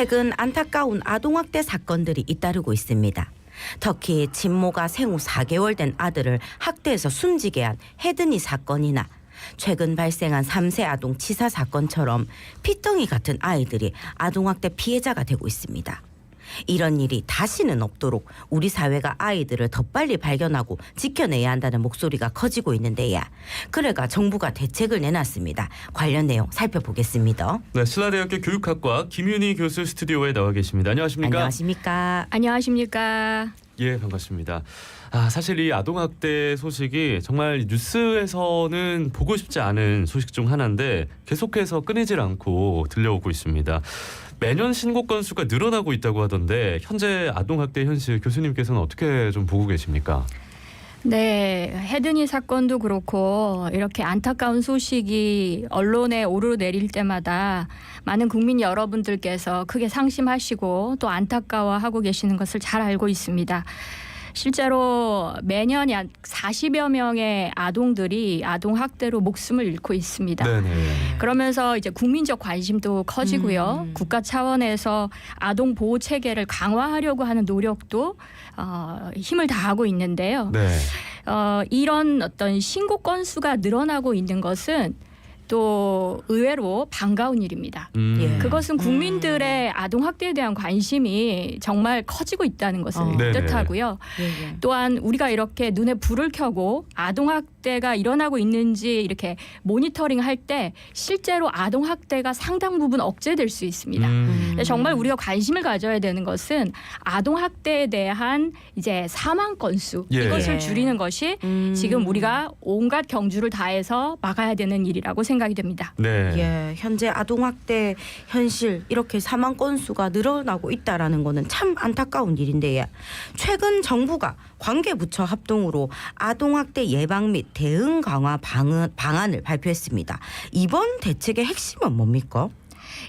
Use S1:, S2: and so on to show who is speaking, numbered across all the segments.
S1: 최근 안타까운 아동학대 사건들이 잇따르고 있습니다. 터키 친모가 생후 4개월 된 아들을 학대해서 숨지게 한 헤드니 사건이나 최근 발생한 3세 아동 치사 사건처럼 피덩이 같은 아이들이 아동학대 피해자가 되고 있습니다. 이런 일이 다시는 없도록 우리 사회가 아이들을 더 빨리 발견하고 지켜내야 한다는 목소리가 커지고 있는데요. 그래가 정부가 대책을 내놨습니다. 관련 내용 살펴보겠습니다.
S2: 네, 신라대학교 교육학과 김윤희 교수 스튜디오에 나와 계십니다. 안녕하십니까?
S1: 안녕하십니까?
S3: 안녕하십니까?
S2: 예, 반갑습니다. 사실 이 아동학대 소식이 정말 뉴스에서는 보고 싶지 않은 소식 중 하나인데 계속해서 끊이질 않고 들려오고 있습니다. 매년 신고 건수가 늘어나고 있다고 하던데 현재 아동학대 현실 교수님께서는 어떻게 좀 보고 계십니까?
S3: 네, 헤드니 사건도 그렇고 이렇게 안타까운 소식이 언론에 오르내릴 때마다 많은 국민 여러분들께서 크게 상심하시고 또 안타까워하고 계시는 것을 잘 알고 있습니다. 실제로 매년 약 40여 명의 아동들이 아동학대로 목숨을 잃고 있습니다.
S2: 네네.
S3: 그러면서 이제 국민적 관심도 커지고요. 국가 차원에서 아동 보호 체계를 강화하려고 하는 노력도 힘을 다하고 있는데요.
S2: 네.
S3: 이런 어떤 신고 건수가 늘어나고 있는 것은 또 의외로 반가운 일입니다.
S1: 예.
S3: 그것은 국민들의 아동학대에 대한 관심이 정말 커지고 있다는 것을
S2: 네네.
S3: 뜻하고요.
S1: 예.
S3: 또한 우리가 이렇게 눈에 불을 켜고 아동학대가 일어나고 있는지 이렇게 모니터링할 때 실제로 아동학대가 상당 부분 억제될 수 있습니다. 근데 정말 우리가 관심을 가져야 되는 것은 아동학대에 대한 이제 사망 건수
S2: 예.
S3: 이것을 줄이는 것이 지금 우리가 온갖 경주를 다해서 막아야 되는 일이라고 생각이 됩니다.
S2: 네.
S1: 예, 현재 아동학대 현실 이렇게 사망 건수가 늘어나고 있다라는 거는 참 안타까운 일인데요. 최근 정부가 관계부처 합동으로 아동학대 예방 및 대응 강화 방안을 발표했습니다. 이번 대책의 핵심은 뭡니까?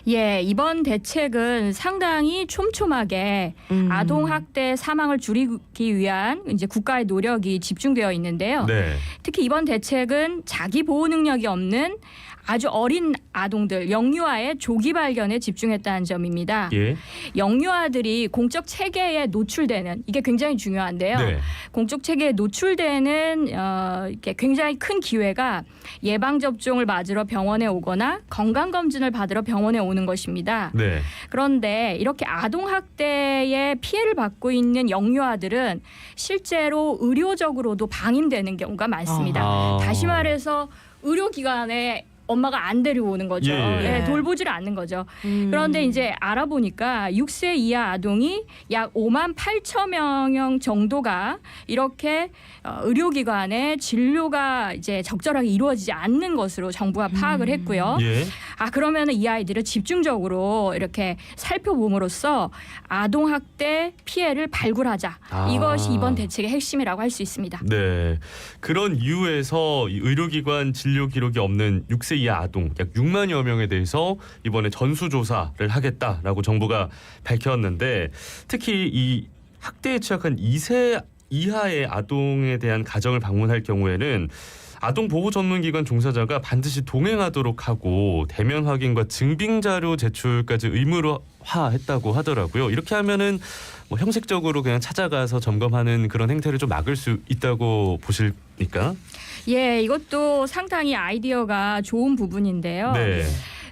S3: 예, 이번 대책은 상당히 촘촘하게 아동학대 사망을 줄이기 위한 이제 국가의 노력이 집중되어 있는데요.
S2: 네.
S3: 특히 이번 대책은 자기 보호 능력이 없는 아주 어린 아동들 영유아의 조기 발견에 집중했다는 점입니다.
S2: 예.
S3: 영유아들이 공적 체계에 노출되는 이게 굉장히 중요한데요.
S2: 네.
S3: 공적 체계에 노출되는 이렇게 굉장히 큰 기회가 예방 접종을 맞으러 병원에 오거나 건강 검진을 받으러 병원에 오는 것입니다.
S2: 네.
S3: 그런데 이렇게 아동학대의 피해를 받고 있는 영유아들은 실제로 의료적으로도 방임되는 경우가 많습니다. 다시 말해서 의료기관에 엄마가 안 데려오는 거죠.
S2: 예.
S3: 예, 돌보지를 않는 거죠. 그런데 이제 알아보니까 6세 이하 아동이 약 5만 8천 명 정도가 이렇게 의료기관에 진료가 이제 적절하게 이루어지지 않는 것으로 정부가 파악을 했고요.
S2: 예.
S3: 그러면은 이 아이들을 집중적으로 이렇게 살펴봄으로써 아동학대 피해를 발굴하자. 이것이 이번 대책의 핵심이라고 할 수 있습니다.
S2: 네. 그런 이유에서 이 의료기관 진료 기록이 없는 6세 이하 아동 약 6만여 명에 대해서 이번에 전수조사를 하겠다라고 정부가 밝혔는데 특히 이 학대에 취약한 2세 이하의 아동에 대한 가정을 방문할 경우에는 아동보호전문기관 종사자가 반드시 동행하도록 하고 대면 확인과 증빙자료 제출까지 의무화했다고 하더라고요. 이렇게 하면은 뭐 형식적으로 그냥 찾아가서 점검하는 그런 행태를 좀 막을 수 있다고 보십니까?
S3: 예, 이것도 상당히 아이디어가 좋은 부분인데요.
S2: 네.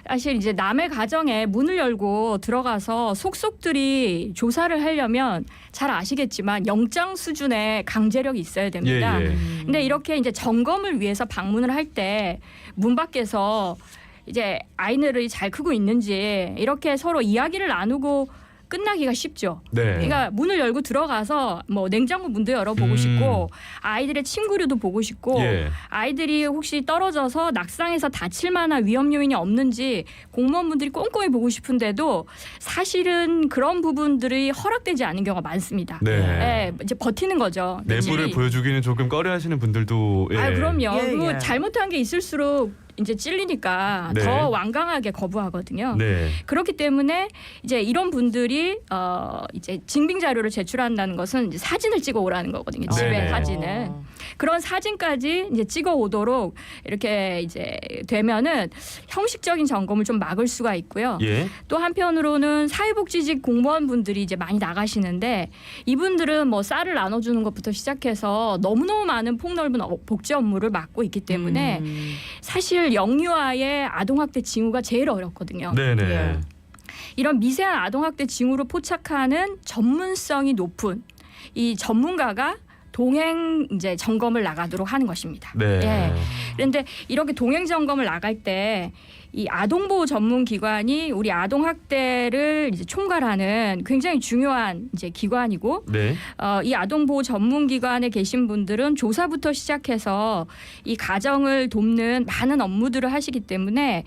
S3: 사실 이제 남의 가정에 문을 열고 들어가서 속속들이 조사를 하려면 잘 아시겠지만 영장 수준의 강제력이 있어야 됩니다.
S2: 예.
S3: 근데 이렇게 이제 점검을 위해서 방문을 할 때 문 밖에서 이제 아이들이 잘 크고 있는지 이렇게 서로 이야기를 나누고 끝나기가 쉽죠.
S2: 네.
S3: 그러니까 문을 열고 들어가서 뭐 냉장고 문도 열어보고 싶고 아이들의 침구류도 보고 싶고
S2: 예.
S3: 아이들이 혹시 떨어져서 낙상해서 다칠 만한 위험 요인이 없는지 공무원분들이 꼼꼼히 보고 싶은데도 사실은 그런 부분들이 허락되지 않은 경우가 많습니다.
S2: 네.
S3: 예, 이제 버티는 거죠.
S2: 내부를 보여주기는 조금 꺼려하시는 분들도
S3: 그럼요.
S1: 예,
S3: 그리고
S1: 예.
S3: 잘못한 게 있을수록 이제 찔리니까
S2: 네.
S3: 더 완강하게 거부하거든요.
S2: 네.
S3: 그렇기 때문에 이제 이런 분들이 이제 증빙 자료를 제출한다는 것은 이제 사진을 찍어 오라는 거거든요. 집에
S2: 네네.
S3: 사진을. 그런 사진까지 이제 찍어 오도록 이렇게 이제 되면은 형식적인 점검을 좀 막을 수가 있고요.
S2: 예.
S3: 또 한편으로는 사회복지직 공무원분들이 이제 많이 나가시는데 이분들은 뭐 쌀을 나눠주는 것부터 시작해서 너무너무 많은 폭넓은 복지 업무를 맡고 있기 때문에 사실 영유아의 아동학대 징후가 제일 어렵거든요.
S2: 네네.
S1: 예.
S3: 이런 미세한 아동학대 징후를 포착하는 전문성이 높은 이 전문가가 동행 이제 점검을 나가도록 하는 것입니다.
S2: 네.
S3: 예. 그런데 이렇게 동행 점검을 나갈 때 이 아동보호 전문 기관이 우리 아동 학대를 이제 총괄하는 굉장히 중요한 이제 기관이고
S2: 네.
S3: 이 아동보호 전문 기관에 계신 분들은 조사부터 시작해서 이 가정을 돕는 많은 업무들을 하시기 때문에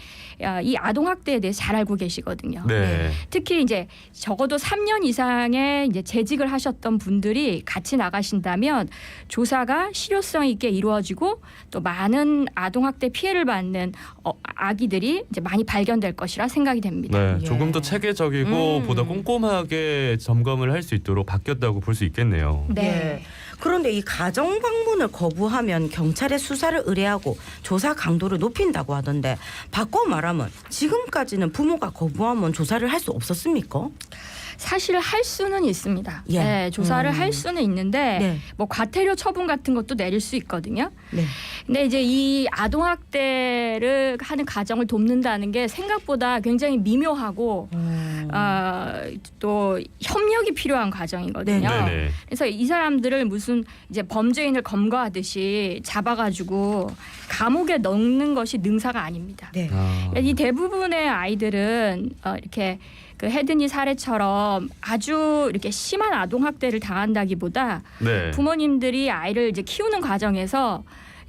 S3: 이 아동 학대에 대해서 잘 알고 계시거든요.
S2: 네.
S3: 특히 이제 적어도 3년 이상의 이제 재직을 하셨던 분들이 같이 나가신다면 조사가 실효성 있게 이루어지고 또 많은 아동 학대 피해를 받는 아기들이 이제 많이 발견될 것이라 생각이 됩니다.
S2: 네.
S1: 예.
S2: 조금 더 체계적이고 보다 꼼꼼하게 점검을 할 수 있도록 바뀌었다고 볼 수 있겠네요.
S3: 네.
S1: 예. 그런데 이 가정 방문을 거부하면 경찰에 수사를 의뢰하고 조사 강도를 높인다고 하던데 바꿔 말하면 지금까지는 부모가 거부하면 조사를 할 수 없었습니까?
S3: 사실 할 수는 있습니다.
S1: 예.
S3: 네, 조사를 할 수는 있는데
S1: 네.
S3: 뭐 과태료 처분 같은 것도 내릴 수 있거든요.
S1: 네.
S3: 근데 이제 이 아동 학대를 하는 가정을 돕는다는 게 생각보다 굉장히 미묘하고 또 협력이 필요한 과정이거든요.
S2: 네네.
S3: 그래서 이 사람들을 무슨 이제 범죄인을 검거하듯이 잡아가지고 감옥에 넣는 것이 능사가 아닙니다.
S1: 네.
S2: 아.
S3: 이 대부분의 아이들은 이렇게 그 헤드니 사례처럼 아주 이렇게 심한 아동 학대를 당한다기보다
S2: 네.
S3: 부모님들이 아이를 이제 키우는 과정에서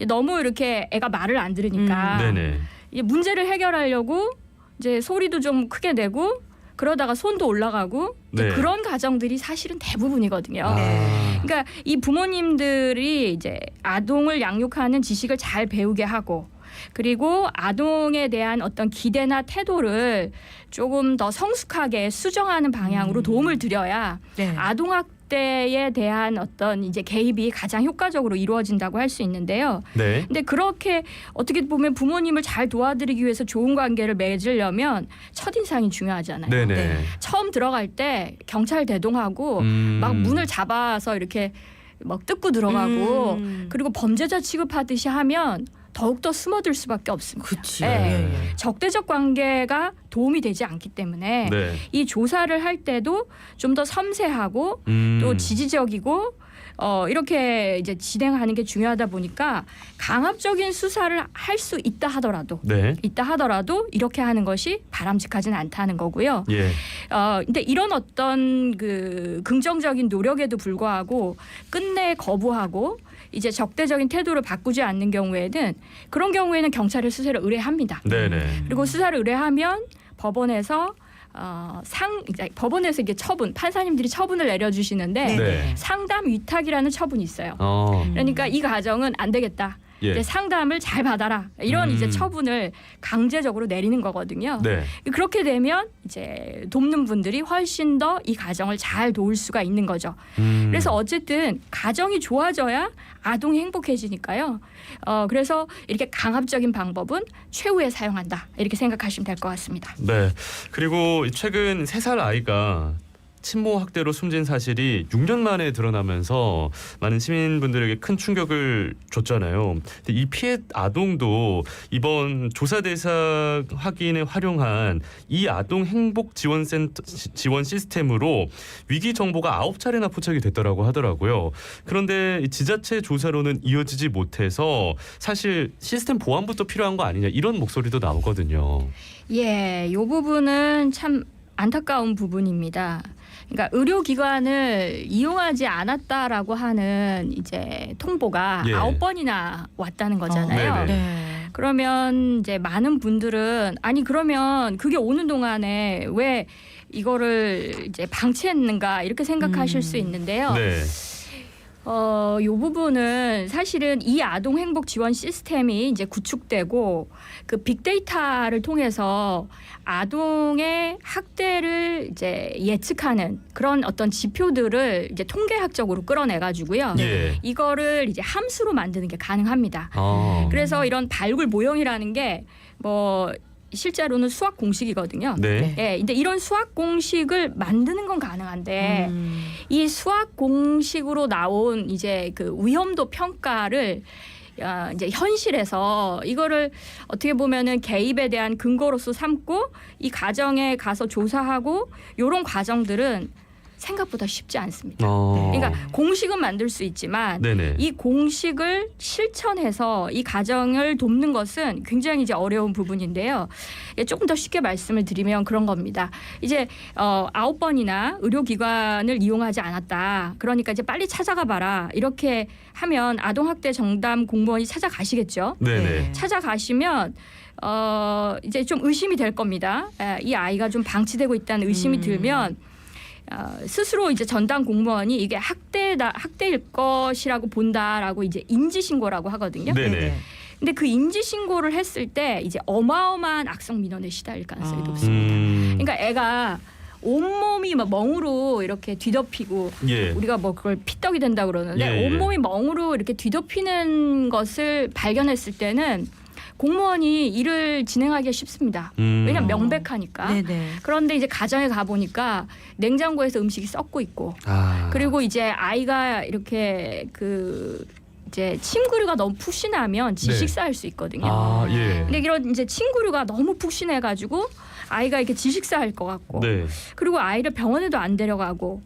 S3: 너무 이렇게 애가 말을 안 들으니까
S2: 네네.
S3: 이제 문제를 해결하려고 이제 소리도 좀 크게 내고 그러다가 손도 올라가고 이제
S2: 네.
S3: 그런 가정들이 사실은 대부분이거든요.
S2: 아.
S3: 그러니까 이 부모님들이 이제 아동을 양육하는 지식을 잘 배우게 하고 그리고 아동에 대한 어떤 기대나 태도를 조금 더 성숙하게 수정하는 방향으로 도움을 드려야
S1: 네.
S3: 아동 학대에 대한 어떤 이제 개입이 가장 효과적으로 이루어진다고 할 수 있는데요.
S2: 네.
S3: 근데 그렇게 어떻게 보면 부모님을 잘 도와드리기 위해서 좋은 관계를 맺으려면 첫인상이 중요하잖아요.
S2: 네네.
S1: 네.
S3: 처음 들어갈 때 경찰 대동하고 막 문을 잡아서 이렇게 막 뜯고 들어가고 그리고 범죄자 취급하듯이 하면 더욱더 스며들 수밖에 없습니다.
S1: 그치.
S3: 예. 적대적 관계가 도움이 되지 않기 때문에
S2: 네.
S3: 이 조사를 할 때도 좀 더 섬세하고 또 지지적이고 이렇게 이제 진행하는 게 중요하다 보니까 강압적인 수사를 할 수 있다 하더라도
S2: 네.
S3: 이렇게 하는 것이 바람직하지는 않다는 거고요.
S2: 예.
S3: 근데 이런 어떤 그 긍정적인 노력에도 불구하고 끝내 거부하고 이제 적대적인 태도를 바꾸지 않는 경우에는 그런 경우에는 경찰에 수사를 의뢰합니다.
S2: 네네.
S3: 그리고 수사를 의뢰하면 법원에서 이제 법원에서 이게 판사님들이 처분을 내려주시는데
S2: 네.
S3: 상담 위탁이라는 처분이 있어요.
S2: 어.
S3: 그러니까 이 가정은 안 되겠다.
S2: 예.
S3: 이제 상담을 잘 받아라. 이런 이제 처분을 강제적으로 내리는 거거든요.
S2: 네.
S3: 그렇게 되면 이제 돕는 분들이 훨씬 더 이 가정을 잘 도울 수가 있는 거죠. 그래서 어쨌든 가정이 좋아져야 아동이 행복해지니까요. 그래서 이렇게 강압적인 방법은 최후에 사용한다. 이렇게 생각하시면 될 것 같습니다.
S2: 네. 그리고 최근 3살 아이가 친모 학대로 숨진 사실이 6년 만에 드러나면서 많은 시민분들에게 큰 충격을 줬잖아요. 근데 이 피해 아동도 이번 조사 대상 확인에 활용한 이 아동 행복 지원 시스템으로 위기 정보가 9차례나 포착이 됐다라고 하더라고요. 그런데 이 지자체 조사로는 이어지지 못해서 사실 시스템 보완부터 필요한 거 아니냐 이런 목소리도 나오거든요.
S3: 예, 이 부분은 참 안타까운 부분입니다. 그러니까 의료기관을 이용하지 않았다라고 하는 이제 통보가
S2: 예.
S3: 9번이나 왔다는 거잖아요.
S2: 네네.
S1: 네.
S3: 그러면 이제 많은 분들은 아니 그러면 그게 오는 동안에 왜 이거를 이제 방치했는가 이렇게 생각하실 수 있는데요.
S2: 네.
S3: 요 부분은 사실은 이 아동 행복 지원 시스템이 이제 구축되고 그 빅데이터를 통해서 아동의 학대를 이제 예측하는 그런 어떤 지표들을 이제 통계학적으로 끌어내 가지고요.
S2: 예.
S3: 이거를 이제 함수로 만드는 게 가능합니다. 그래서 이런 발굴 모형이라는 게 뭐 실제로는 수학 공식이거든요.
S2: 네.
S3: 예, 근데 이런 수학 공식을 만드는 건 가능한데 이 수학 공식으로 나온 이제 그 위험도 평가를 이제 현실에서 이거를 어떻게 보면은 개입에 대한 근거로서 삼고 이 가정에 가서 조사하고 이런 과정들은 생각보다 쉽지 않습니다. 그러니까 공식은 만들 수 있지만
S2: 네네.
S3: 이 공식을 실천해서 이 가정을 돕는 것은 굉장히 이제 어려운 부분인데요. 조금 더 쉽게 말씀을 드리면 그런 겁니다. 이제 9번이나 의료기관을 이용하지 않았다. 그러니까 이제 빨리 찾아가 봐라. 이렇게 하면 아동학대 정담 공무원이 찾아가시겠죠.
S2: 네네.
S3: 찾아가시면 이제 좀 의심이 될 겁니다. 이 아이가 좀 방치되고 있다는 의심이 들면 스스로 이제 전담 공무원이 이게 학대일 것이라고 본다라고 이제 인지 신고라고 하거든요.
S2: 네네.
S3: 근데 그 인지 신고를 했을 때 이제 어마어마한 악성 민원에 시달릴 가능성이 높습니다. 그러니까 애가 온몸이 막 멍으로 이렇게 뒤덮이고
S2: 예.
S3: 우리가 뭐 그걸 피떡이 된다 그러는데
S2: 예.
S3: 온몸이 멍으로 이렇게 뒤덮이는 것을 발견했을 때는 공무원이 일을 진행하기가 쉽습니다. 왜냐하면 명백하니까.
S1: 네네.
S3: 그런데 이제 가정에 가 보니까 냉장고에서 음식이 썩고 있고, 그리고 이제 아이가 이렇게 그 이제 침구류가 너무 푹신하면 지식사할 수 있거든요.
S2: 예.
S3: 근데 이런 이제 침구류가 너무 푹신해가지고 아이가 이렇게 지식사할 것 같고,
S2: 네.
S3: 그리고 아이를 병원에도 안 데려가고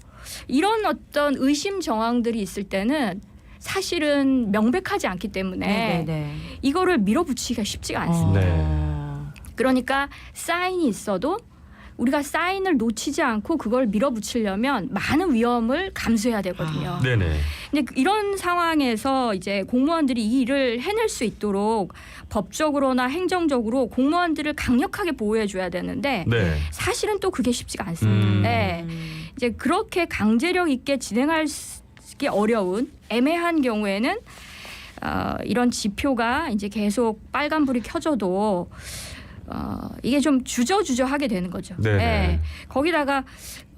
S3: 이런 어떤 의심 정황들이 있을 때는 사실은 명백하지 않기 때문에
S1: 네네.
S3: 이거를 밀어붙이기가 쉽지가 않습니다.
S2: 네.
S3: 그러니까 사인이 있어도 우리가 사인을 놓치지 않고 그걸 밀어붙이려면 많은 위험을 감수해야 되거든요.
S2: 네네.
S3: 근데 이런 상황에서 이제 공무원들이 이 일을 해낼 수 있도록 법적으로나 행정적으로 공무원들을 강력하게 보호해 줘야 되는데
S2: 네.
S3: 사실은 또 그게 쉽지가 않습니다. 네. 이제 그렇게 강제력 있게 진행하기 어려운 애매한 경우에는 이런 지표가 이제 계속 빨간불이 켜져도 이게 좀 주저하게 되는 거죠.
S2: 네네.
S3: 네. 거기다가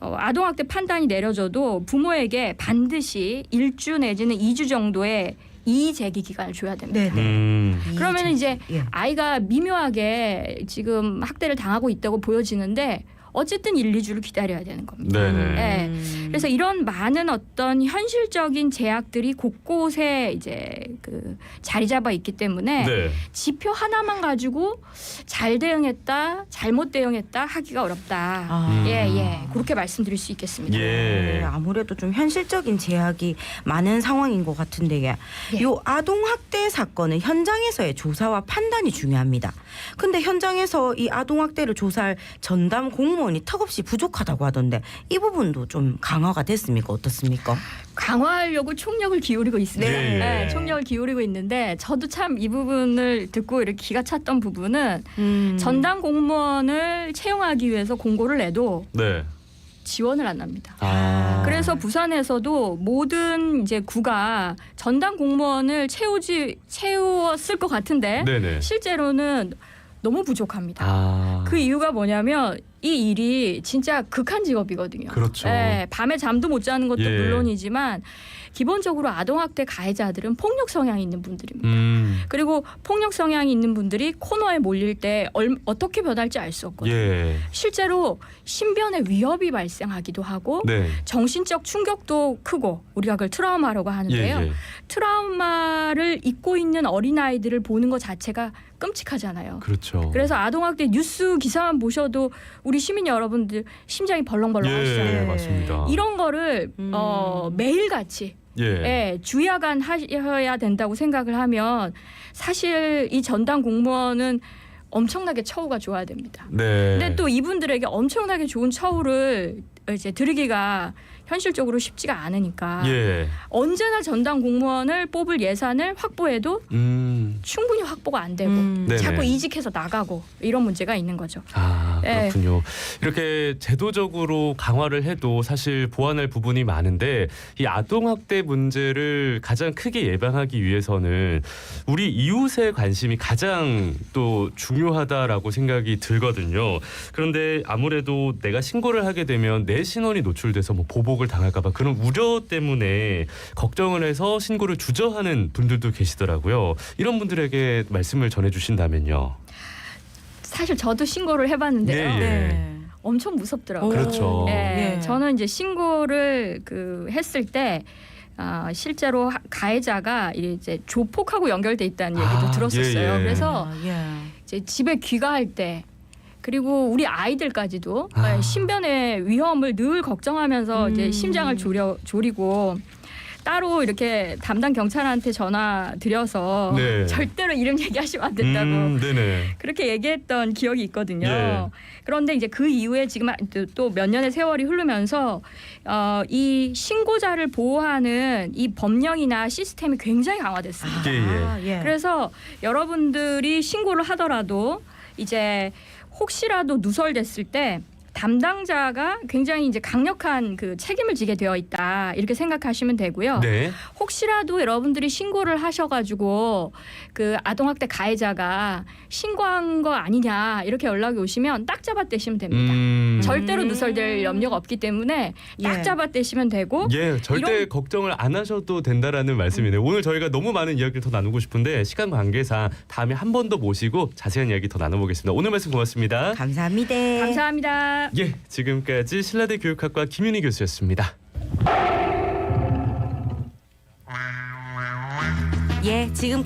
S3: 아동학대 판단이 내려져도 부모에게 반드시 1주 내지는 2주 정도의 이의 제기 기간을 줘야 됩니다.
S1: 네네.
S3: 그러면 이제
S1: 예.
S3: 아이가 미묘하게 지금 학대를 당하고 있다고 보여지는데 어쨌든 1, 2주를 기다려야 되는 겁니다.
S2: 네네.
S3: 네. 그래서 이런 많은 어떤 현실적인 제약들이 곳곳에 이제 그 자리 잡아 있기 때문에
S2: 네.
S3: 지표 하나만 가지고 잘 대응했다, 잘못 대응했다 하기가 어렵다. 예. 그렇게 말씀드릴 수 있겠습니다.
S2: 예.
S1: 네, 아무래도 좀 현실적인 제약이 많은 상황인 것 같은데
S3: 예.
S1: 요 아동학대 사건은 현장에서의 조사와 판단이 중요합니다. 근데 현장에서 이 아동학대를 조사할 전담 공무원이 턱없이 부족하다고 하던데 이 부분도 좀 강화가 됐습니까? 어떻습니까?
S3: 강화하려고 총력을 기울이고 있습니다.
S2: 네.
S3: 네, 총력을 기울이고 있는데 저도 참 이 부분을 듣고 이렇게 기가 찼던 부분은 전담 공무원을 채용하기 위해서 공고를 내도
S2: 네.
S3: 지원을 안 합니다.
S1: 그래서
S3: 그래서 부산에서도 모든 이제 구가 전담 공무원을 채웠을 것 같은데
S2: 네네.
S3: 실제로는 너무 부족합니다. 그 이유가 뭐냐면 이 일이 진짜 극한 직업이거든요.
S2: 그렇죠.
S3: 네, 밤에 잠도 못 자는 것도
S2: 예.
S3: 물론이지만 기본적으로 아동학대 가해자들은 폭력 성향이 있는 분들입니다. 그리고 폭력 성향이 있는 분들이 코너에 몰릴 때 어떻게 변할지 알 수 없거든요.
S2: 예.
S3: 실제로 신변의 위협이 발생하기도 하고
S2: 네.
S3: 정신적 충격도 크고 우리가 그걸 트라우마라고 하는데요.
S2: 예.
S3: 트라우마를 잊고 있는 어린아이들을 보는 것 자체가 끔찍하잖아요.
S2: 그렇죠.
S3: 그래서 아동학대 뉴스 기사만 보셔도 우리 시민 여러분들 심장이 벌렁벌렁 하시잖아요.
S2: 예, 맞습니다.
S3: 이런 거를 매일같이
S2: 예.
S3: 주야간 하셔야 된다고 생각을 하면 사실 이 전담 공무원은 엄청나게 처우가 좋아야 됩니다.
S2: 네.
S3: 근데 또 이분들에게 엄청나게 좋은 처우를 이제 드리기가 현실적으로 쉽지가 않으니까
S2: 예.
S3: 언제나 전담 공무원을 뽑을 예산을 확보해도 충분히 확보가 안 되고
S2: 네네.
S3: 자꾸 이직해서 나가고 이런 문제가 있는 거죠.
S2: 그렇군요. 이렇게 제도적으로 강화를 해도 사실 보완할 부분이 많은데 이 아동학대 문제를 가장 크게 예방하기 위해서는 우리 이웃의 관심이 가장 또 중요하다라고 생각이 들거든요. 그런데 아무래도 내가 신고를 하게 되면 내 신원이 노출돼서 뭐 보복을 당할까 봐 그런 우려 때문에 걱정을 해서 신고를 주저하는 분들도 계시더라고요. 이런 분들에게 말씀을 전해주신다면요.
S3: 사실 저도 신고를 해봤는데요.
S2: 네, 예.
S4: 네.
S3: 엄청 무섭더라고요.
S2: 그렇죠.
S3: 네,
S4: 예.
S3: 저는 이제 신고를 했을 때 실제로 가해자가 이제 조폭하고 연결돼 있다는 얘기도 들었었어요.
S2: 예, 예.
S3: 그래서
S4: 예.
S3: 이제 집에 귀가할 때 그리고 우리 아이들까지도
S2: 아.
S3: 신변의 위험을 늘 걱정하면서 이제 심장을 졸이고 따로 이렇게 담당 경찰한테 전화 드려서
S2: 네.
S3: 절대로 이름 얘기하시면 안 된다고
S2: 네네.
S3: 그렇게 얘기했던 기억이 있거든요.
S2: 예.
S3: 그런데 이제 그 이후에 지금 또 몇 년의 세월이 흐르면서 이 신고자를 보호하는 이 법령이나 시스템이 굉장히 강화됐습니다.
S2: 예.
S3: 그래서 여러분들이 신고를 하더라도 이제 혹시라도 누설됐을 때 담당자가 굉장히 이제 강력한 그 책임을 지게 되어 있다 이렇게 생각하시면 되고요.
S2: 네.
S3: 혹시라도 여러분들이 신고를 하셔가지고 그 아동학대 가해자가 신고한 거 아니냐 이렇게 연락이 오시면 딱 잡아떼시면 됩니다. 절대로 누설될 염려가 없기 때문에 딱
S4: 예.
S3: 잡아떼시면 되고
S2: 예, 절대
S3: 이런-
S2: 걱정을 안 하셔도 된다라는 말씀이네요. 오늘 저희가 너무 많은 이야기를 더 나누고 싶은데 시간 관계상 다음에 한 번 더 모시고 자세한 이야기 더 나눠보겠습니다. 오늘 말씀 고맙습니다.
S1: 감사합니다.
S3: 감사합니다.
S2: 예, 지금까지 신라대 교육학과 김윤희 교수였습니다.
S1: 예, 지금까지